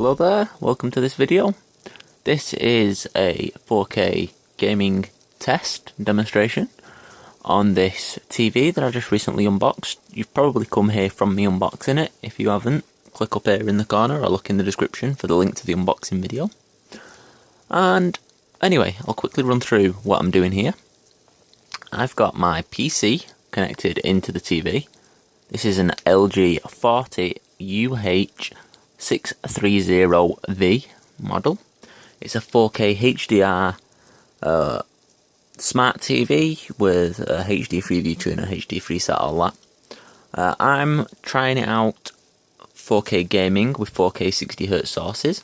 Hello there, welcome to this video. This is a 4K gaming test demonstration on this TV that I just recently unboxed. You've probably come here from me unboxing it. If you haven't, click up here in the corner or look in the description for the link to the unboxing video. And anyway, I'll quickly run through what I'm doing here. I've got my PC connected into the TV. This is an LG 40UH630V model. It's a 4K HDR smart TV with a HD Freeview tuner, HD Freesat, all that. I'm trying it out 4K gaming with 4K 60Hz sources.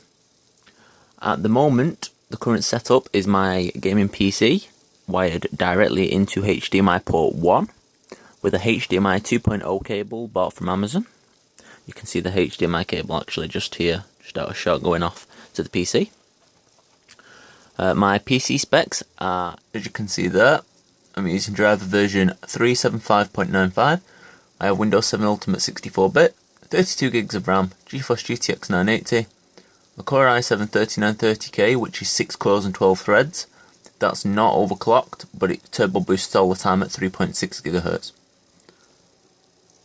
At the moment, the current setup is my gaming PC wired directly into HDMI port 1 with a HDMI 2.0 cable bought from Amazon. You can see the HDMI cable actually just here, just out of shot going off to the PC. My PC specs are, as you can see there, I'm using driver version 375.95. I have Windows 7 Ultimate 64-bit, 32 gigs of RAM, GeForce GTX 980, a Core i7-3930K, which is 6 cores and 12 threads. That's not overclocked, but it turbo boosts all the time at 3.6 GHz.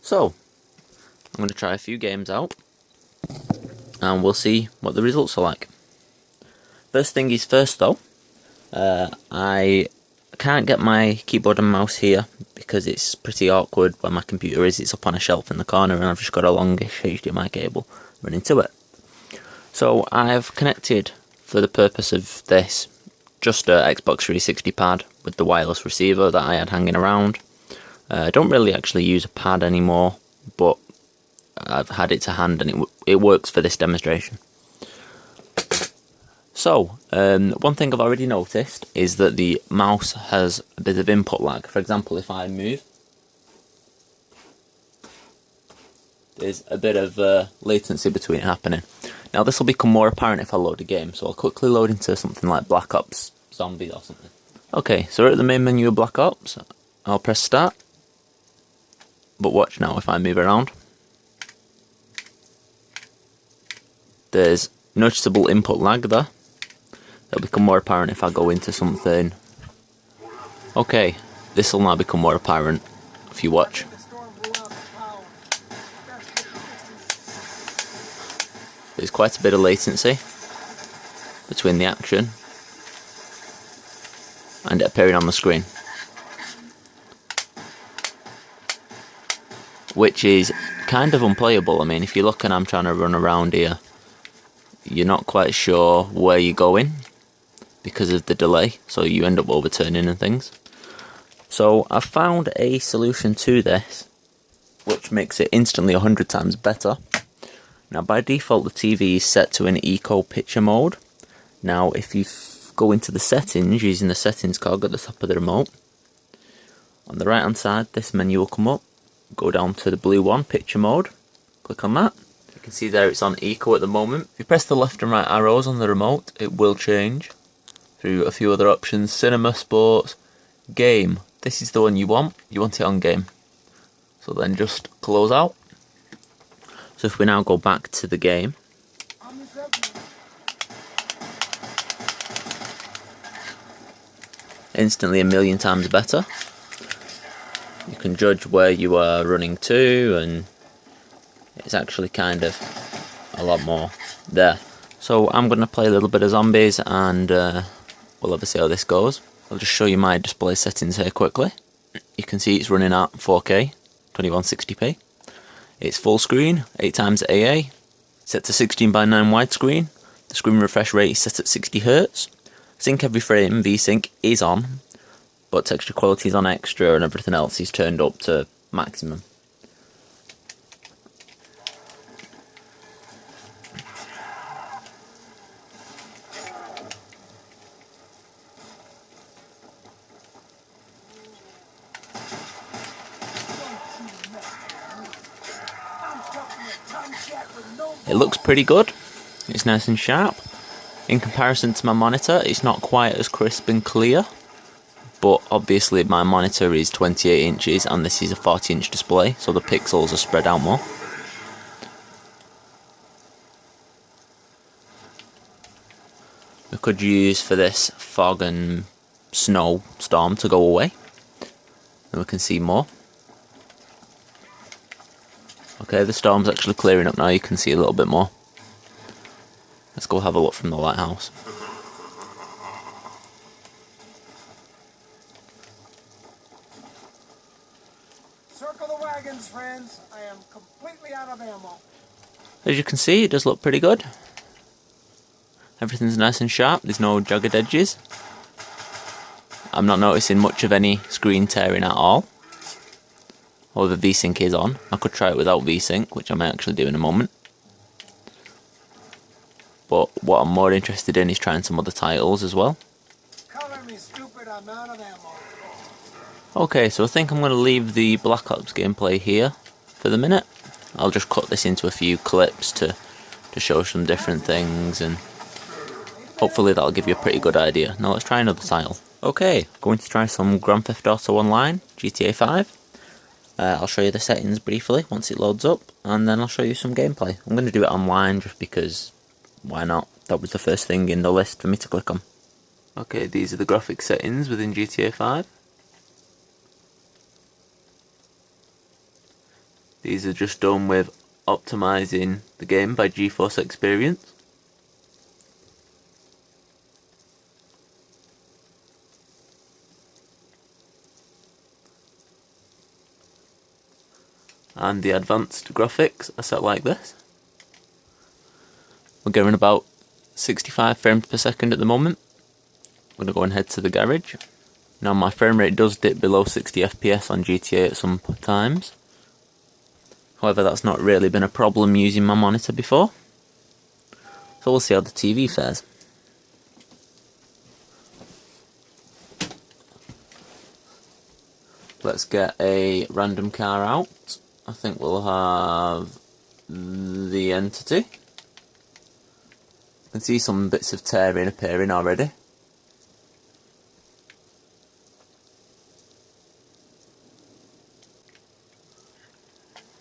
So, I'm going to try a few games out, and we'll see what the results are like. First thing is first though, I can't get my keyboard and mouse here because it's pretty awkward where my computer is. It's up on a shelf in the corner and I've just got a longish HDMI cable running to it. So I've connected, for the purpose of this, just a Xbox 360 pad with the wireless receiver that I had hanging around. I don't really actually use a pad anymore, but I've had it to hand and it works for this demonstration. So, one thing I've already noticed is that the mouse has a bit of input lag. For example, if I move, there's a bit of latency between it happening. Now this will become more apparent if I load a game, so I'll quickly load into something like Black Ops Zombie or something. Okay, so we're at the main menu of Black Ops. I'll press start. But watch now, if I move around, there's noticeable input lag there. It'll become more apparent if I go into something. Okay, this will now become more apparent if you watch. There's quite a bit of latency between the action and it appearing on the screen, which is kind of unplayable. I mean, if you look and I'm trying to run around here, you're not quite sure where you're going because of the delay, so you end up overturning and things. So I've found a solution to this which makes it instantly 100 times better. Now by default the TV is set to an eco picture mode. Now if you go into the settings using the settings cog at the top of the remote, on the right hand side this menu will come up. Go down to the blue one, picture mode, click on that. You can see there it's on eco at the moment. If you press the left and right arrows on the remote, it will change through a few other options. Cinema, sports, game. This is the one you want it on game. So then just close out. So if we now go back to the game, instantly a million times better. You can judge where you are running to, and it's actually kind of a lot more there. So I'm going to play a little bit of zombies and we'll have to see how this goes. I'll just show you my display settings here quickly. You can see it's running at 4K, 2160p. It's full screen, 8x AA, set to 16:9 widescreen. The screen refresh rate is set at 60Hz. Sync every frame, VSync is on, but texture quality is on extra and everything else is turned up to maximum. It looks pretty good, it's nice and sharp. In comparison to my monitor, it's not quite as crisp and clear, but obviously my monitor is 28 inches and this is a 40-inch display, so the pixels are spread out more. could use for this fog and snow storm to go away. And we can see more. Okay, the storm's actually clearing up now, you can see a little bit more. Let's go have a look from the lighthouse. Circle the wagons, friends. I am completely out of ammo. As you can see, it does look pretty good. Everything's nice and sharp, there's no jagged edges. I'm not noticing much of any screen tearing at all. Or the VSync is on. I could try it without VSync, which I may actually do in a moment. But what I'm more interested in is trying some other titles as well. Color me stupid, I'm out of ammo. Okay, so I think I'm going to leave the Black Ops gameplay here for the minute. I'll just cut this into a few clips to show some different things, and hopefully that'll give you a pretty good idea. Now let's try another title. Okay, going to try some Grand Theft Auto Online, GTA 5. I'll show you the settings briefly once it loads up, and then I'll show you some gameplay. I'm going to do it online just because, why not? That was the first thing in the list for me to click on. Okay, these are the graphic settings within GTA 5. These are just done with optimizing the game by GeForce Experience. And the advanced graphics are set like this. We're getting about 65 frames per second at the moment. I'm going to go and head to the garage. Now my frame rate does dip below 60 FPS on GTA at some times. However, that's not really been a problem using my monitor before. So we'll see how the TV fares. Let's get a random car out. I think we'll have the Entity. You can see some bits of tearing appearing already.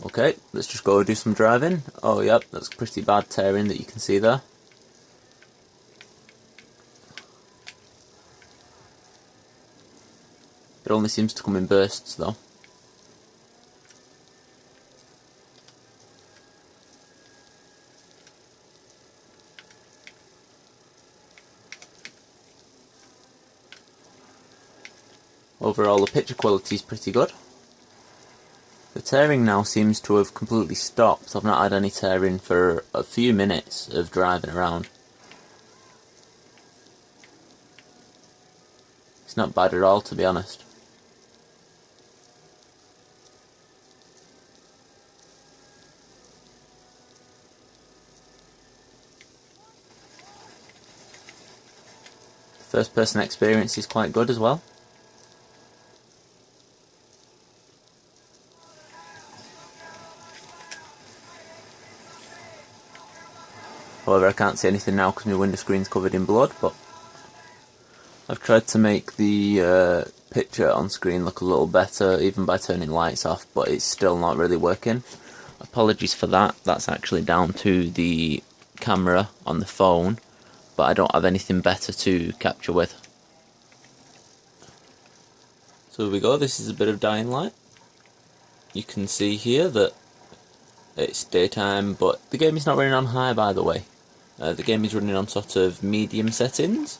Okay, let's just go do some driving. Oh yep, that's pretty bad tearing that you can see there. It only seems to come in bursts though. Overall, the picture quality is pretty good. The tearing now seems to have completely stopped. I've not had any tearing for a few minutes of driving around. It's not bad at all, to be honest. The first person experience is quite good as well. However, I can't see anything now because my window screen's covered in blood, but I've tried to make the picture on screen look a little better, even by turning lights off, but it's still not really working. Apologies for that, that's actually down to the camera on the phone, but I don't have anything better to capture with. So here we go, this is a bit of dying light. You can see here that it's daytime, but the game is not running on high, by the way. The game is running on sort of medium settings.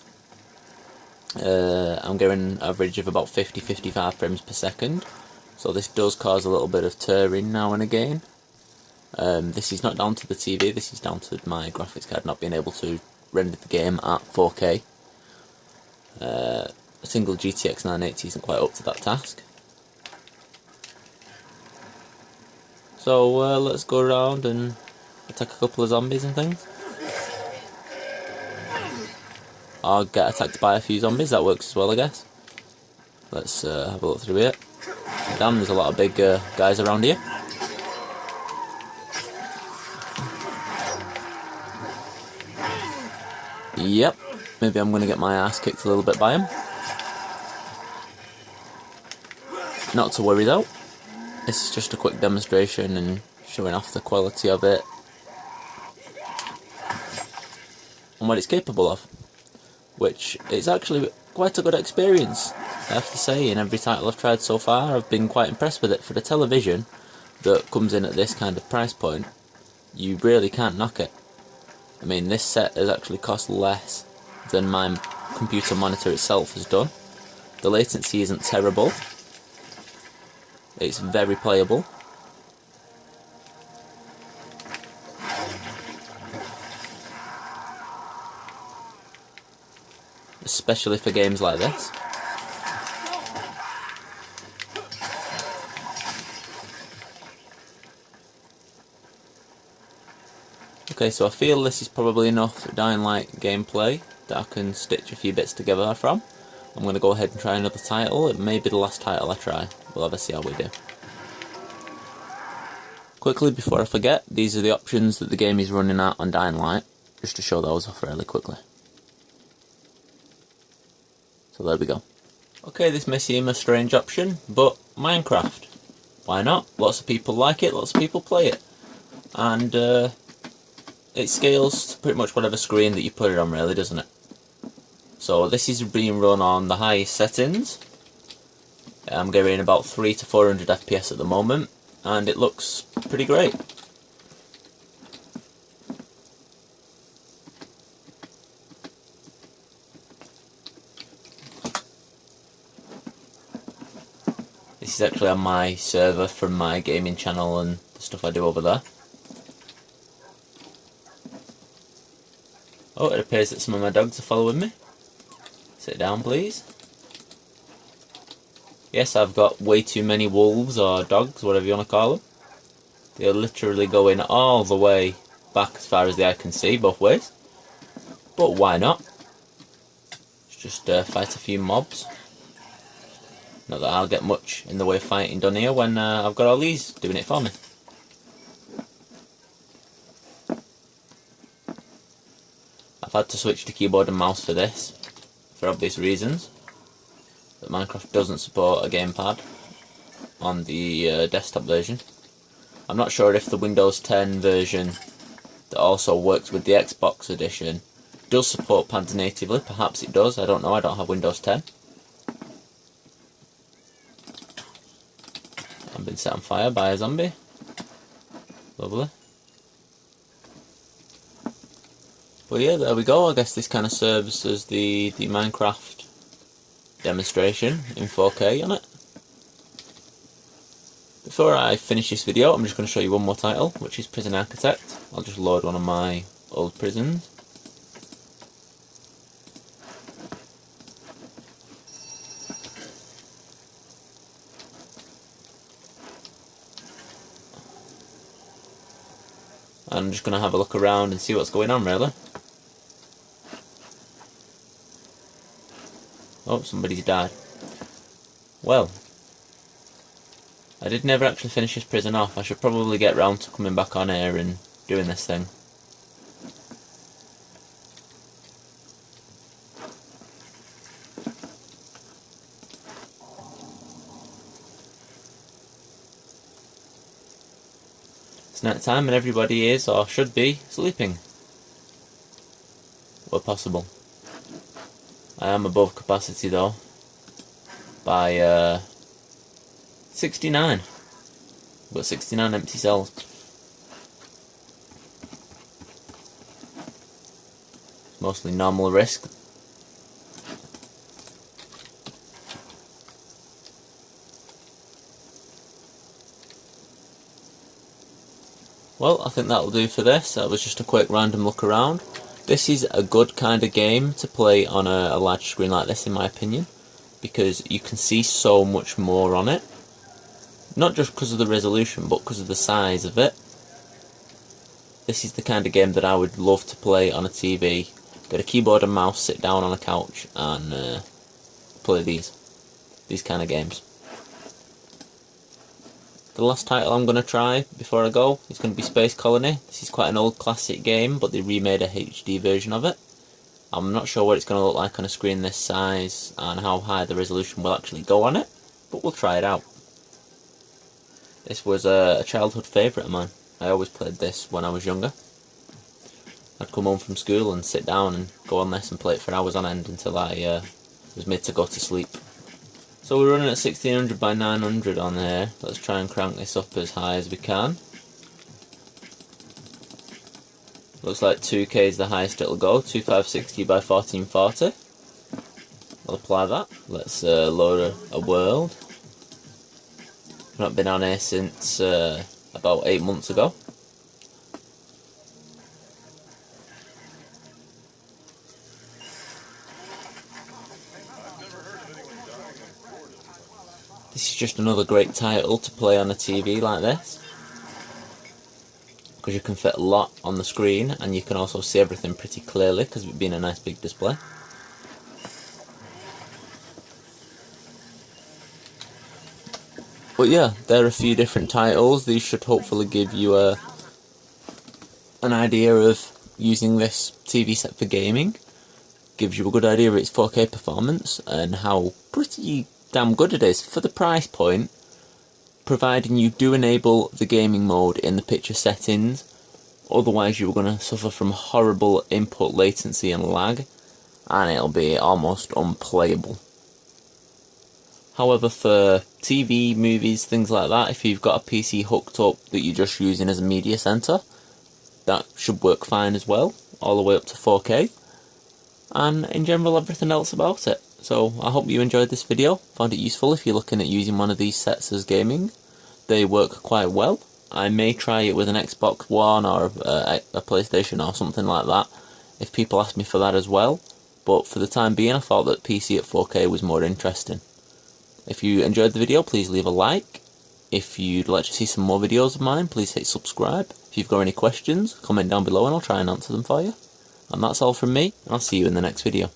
I'm getting an average of about 50-55 frames per second, so this does cause a little bit of tearing now and again. This is not down to the TV, this is down to my graphics card not being able to render the game at 4K. A single GTX 980 isn't quite up to that task. So let's go around and attack a couple of zombies and things. Or get attacked by a few zombies, that works as well, I guess. Let's have a look through here. Damn, there's a lot of big guys around here. Yep, maybe I'm going to get my ass kicked a little bit by him. Not to worry though. This is just a quick demonstration and showing off the quality of it and what it's capable of. which is actually quite a good experience. I have to say, in every title I've tried so far, I've been quite impressed with it. For the television that comes in at this kind of price point, you really can't knock it. I mean, this set has actually cost less than my computer monitor itself has done. The latency isn't terrible. It's very playable. Especially for games like this. Okay, so I feel this is probably enough Dying Light gameplay that I can stitch a few bits together from. I'm going to go ahead and try another title. It may be the last title I try. We'll have a see how we do. Quickly, before I forget, these are the options that the game is running at on Dying Light, just to show those off really quickly. So there we go. Okay, this may seem a strange option, but Minecraft. Why not? Lots of people like it, lots of people play it. And it scales to pretty much whatever screen that you put it on, really, doesn't it? So this is being run on the highest settings. I'm getting about 300 to 400 FPS at the moment, and it looks pretty great. This is actually on my server from my gaming channel and the stuff I do over there. Oh, it appears that some of my dogs are following me. Sit down, please. Yes, I've got way too many wolves or dogs, whatever you want to call them. They're literally going all the way back as far as the eye can see, both ways. But why not? Let's just fight a few mobs. Not that I'll get much in the way of fighting done here when I've got all these doing it for me. I've had to switch to keyboard and mouse for this, for obvious reasons. That Minecraft doesn't support a gamepad on the desktop version. I'm not sure if the Windows 10 version that also works with the Xbox edition does support pads natively. Perhaps it does, I don't know, I don't have Windows 10. I've been set on fire by a zombie. Lovely. But yeah, there we go. I guess this kind of serves as the Minecraft demonstration in 4K on it. Before I finish this video, I'm just going to show you one more title, which is Prison Architect. I'll just load one of my old prisons. I'm just going to have a look around and see what's going on, really. Oh, somebody's died. Well, I did never actually finish this prison off. I should probably get round to coming back on here and doing this thing. It's night time and everybody is, or should be, sleeping. Where possible. I am above capacity though, by 69. I've got 69 empty cells. Mostly normal risk. Well, I think that'll do for this. That was just a quick random look around. This is a good kind of game to play on a large screen like this, in my opinion, because you can see so much more on it. Not just because of the resolution, but because of the size of it. This is the kind of game that I would love to play on a TV. Get a keyboard and mouse, sit down on a couch and play these kind of games. The last title I'm going to try before I go is going to be Space Colony. This is quite an old classic game, but they remade a HD version of it. I'm not sure what it's going to look like on a screen this size and how high the resolution will actually go on it, but we'll try it out. This was a childhood favourite of mine. I always played this when I was younger. I'd come home from school and sit down and go on this and play it for hours on end until I was made to go to sleep. So we're running at 1600 by 900 on here. Let's try and crank this up as high as we can. Looks like 2K is the highest it'll go, 2560 by 1440. We'll apply that. Let's load a world. I've not been on here since about 8 months ago. This is just another great title to play on a TV like this, because you can fit a lot on the screen and you can also see everything pretty clearly because of it being a nice big display. But yeah, there are a few different titles. These should hopefully give you an idea of using this TV set for gaming. Gives you a good idea of its 4K performance and how pretty damn good it is for the price point, providing you do enable the gaming mode in the picture settings. Otherwise you're going to suffer from horrible input latency and lag, and it'll be almost unplayable. However, for TV, movies, things like that, if you've got a PC hooked up that you're just using as a media center, that should work fine as well, all the way up to 4K, and in general everything else about it. So I hope you enjoyed this video, found it useful if you're looking at using one of these sets as gaming. They work quite well. I may try it with an Xbox One or a PlayStation or something like that, if people ask me for that as well, but for the time being I thought that PC at 4K was more interesting. If you enjoyed the video, please leave a like. If you'd like to see some more videos of mine, please hit subscribe. If you've got any questions, comment down below and I'll try and answer them for you. And that's all from me, and I'll see you in the next video.